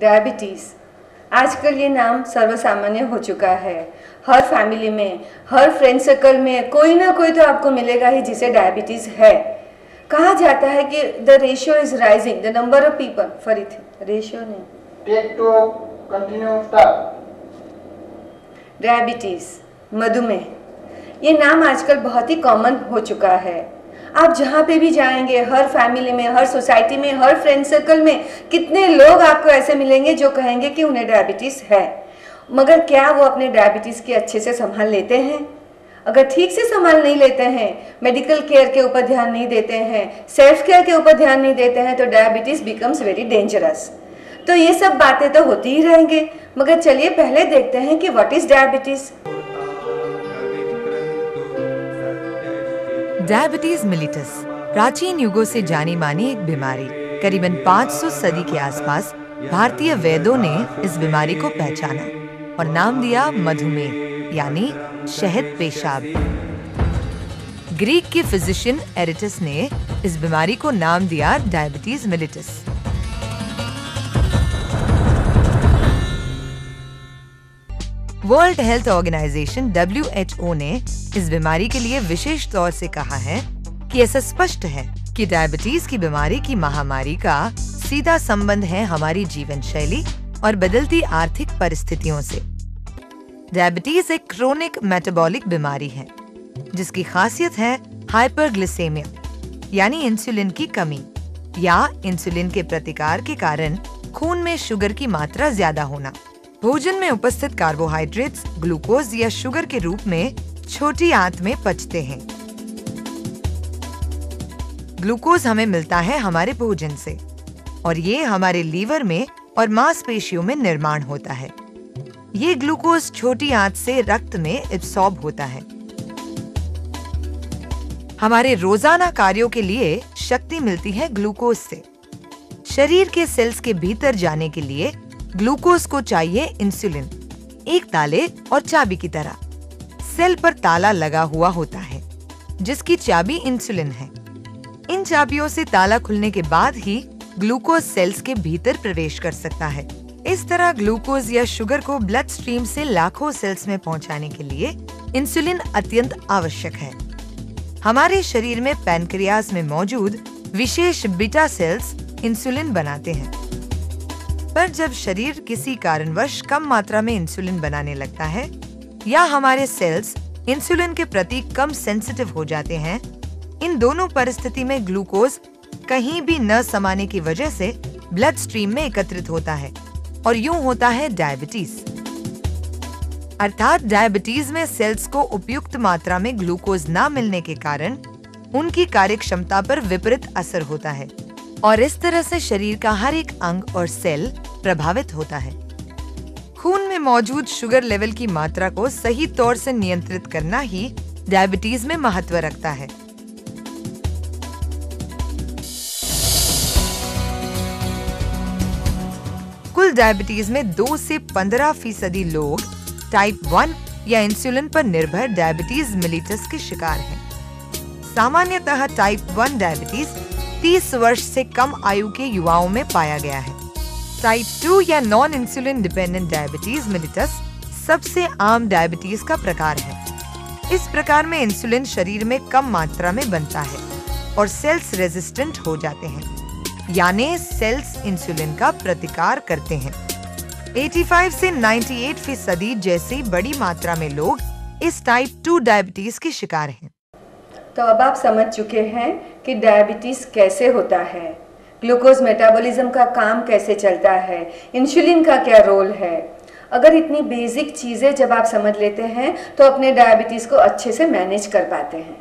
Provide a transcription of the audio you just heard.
Diabetes आजकल ये नाम सर्वसामान्य हो चुका है। हर फैमिली में, हर फ्रेंड सर्कल में कोई ना कोई तो आपको मिलेगा ही जिसे डायबिटीज़ है। कहा जाता है कि the ratio is rising, the number of people for it, ratio नहीं, take to continue start. Diabetes, मधुमेह, ये नाम आजकल बहुत ही कॉमन हो चुका है। आप जहाँ पे भी जाएंगे, हर फैमिली में, हर सोसाइटी में, हर फ्रेंड सर्कल में कितने लोग आपको ऐसे मिलेंगे जो कहेंगे कि उन्हें डायबिटीज़ है। मगर क्या वो अपने डायबिटीज़ की अच्छे से संभाल लेते हैं? अगर ठीक से संभाल नहीं लेते हैं, मेडिकल केयर के ऊपर ध्यान नहीं देते हैं, सेल्फ केयर के ऊपर ध्यान नहीं देते हैं, तो डायबिटीज़ बिकम्स वेरी डेंजरस। तो ये सब बातें तो होती ही रहेंगे, मगर चलिए पहले देखते हैं कि व्हाट इज़ डायबिटीज़। डायबिटीज मिलिटस प्राचीन युगों से जानी मानी एक बीमारी। करीबन 500 सदी के आसपास भारतीय वैद्यों ने इस बीमारी को पहचाना और नाम दिया मधुमेह, यानी शहद पेशाब। ग्रीक के फिजिशियन एरिटस ने इस बीमारी को नाम दिया diabetes mellitus. World Health Organization WHO ने इस बीमारी के लिए विशेष तौर से कहा है कि ऐसा स्पष्ट है कि डायबिटीज की बीमारी की महामारी का सीधा संबंध है हमारी जीवन शैली और बदलती आर्थिक परिस्थितियों से। डायबिटीज एक क्रोनिक मेटाबॉलिक बीमारी है जिसकी खासियत है हाइपरग्लिसेमिया, यानी इंसुलिन की कमी या इंसुलिन के प्रतिकार के कारण खून में शुगर की मात्रा ज्यादा होना। भोजन में उपस्थित कार्बोहाइड्रेट्स ग्लूकोज या शुगर के रूप में छोटी आंत में पचते हैं। ग्लूकोज हमें मिलता है हमारे भोजन से और ये हमारे लीवर में और मांसपेशियों में निर्माण होता है। ये ग्लूकोज छोटी आंत से रक्त में एब्सॉर्ब होता है। हमारे रोजाना कार्यों के लिए शक्ति मिलती है ग्लूकोज से। शरीर के सेल्स के भीतर जाने के लिए ग्लूकोज को चाहिए इंसुलिन, एक ताले और चाबी की तरह। सेल पर ताला लगा हुआ होता है जिसकी चाबी इंसुलिन है। इन चाबियों से ताला खुलने के बाद ही ग्लूकोज सेल्स के भीतर प्रवेश कर सकता है। इस तरह ग्लूकोज या शुगर को ब्लड स्ट्रीम से लाखों सेल्स में पहुंचाने के लिए इंसुलिन अत्यंत आवश्यक है। हमारे शरीर में पैनक्रियास में मौजूद विशेष बीटा सेल्स इंसुलिन बनाते हैं। पर जब शरीर किसी कारणवश कम मात्रा में इंसुलिन बनाने लगता है या हमारे सेल्स इंसुलिन के प्रति कम सेंसिटिव हो जाते हैं, इन दोनों परिस्थिति में ग्लूकोज कहीं भी न समाने की वजह से ब्लड स्ट्रीम में एकत्रित होता है और यूं होता है डायबिटीज। अर्थात डायबिटीज में सेल्स को उपयुक्त मात्रा में ग्लूकोज न मिलने के कारण उनकी कार्यक्षमता पर विपरीत असर होता है और इस तरह से शरीर का हर एक अंग और सेल प्रभावित होता है। खून में मौजूद शुगर लेवल की मात्रा को सही तौर से नियंत्रित करना ही डायबिटीज में महत्व रखता है। कुल डायबिटीज में 2 से 15% लोग टाइप 1 या इंसुलिन पर निर्भर डायबिटीज मिलिटस के शिकार हैं। सामान्यतः टाइप 1 डायबिटीज 30 वर्ष से कम आयु के युवाओं में पाया गया है। टाइप 2 या नॉन इंसुलिन डिपेंडेंट डायबिटीज मिलिटस सबसे आम डायबिटीज का प्रकार है। इस प्रकार में इंसुलिन शरीर में कम मात्रा में बनता है और सेल्स रेजिस्टेंट हो जाते हैं, यानी सेल्स इंसुलिन का प्रतिकार करते हैं। 85 से 98% जैसी बड़ी मात्रा में लोग इस टाइप 2 डायबिटीज के शिकार हैं। तो अब आप समझ चुके हैं कि डायबिटीज़ कैसे होता है, ग्लूकोज मेटाबॉलिज्म का काम कैसे चलता है, इंसुलिन का क्या रोल है। अगर इतनी बेसिक चीज़ें जब आप समझ लेते हैं तो अपने डायबिटीज़ को अच्छे से मैनेज कर पाते हैं।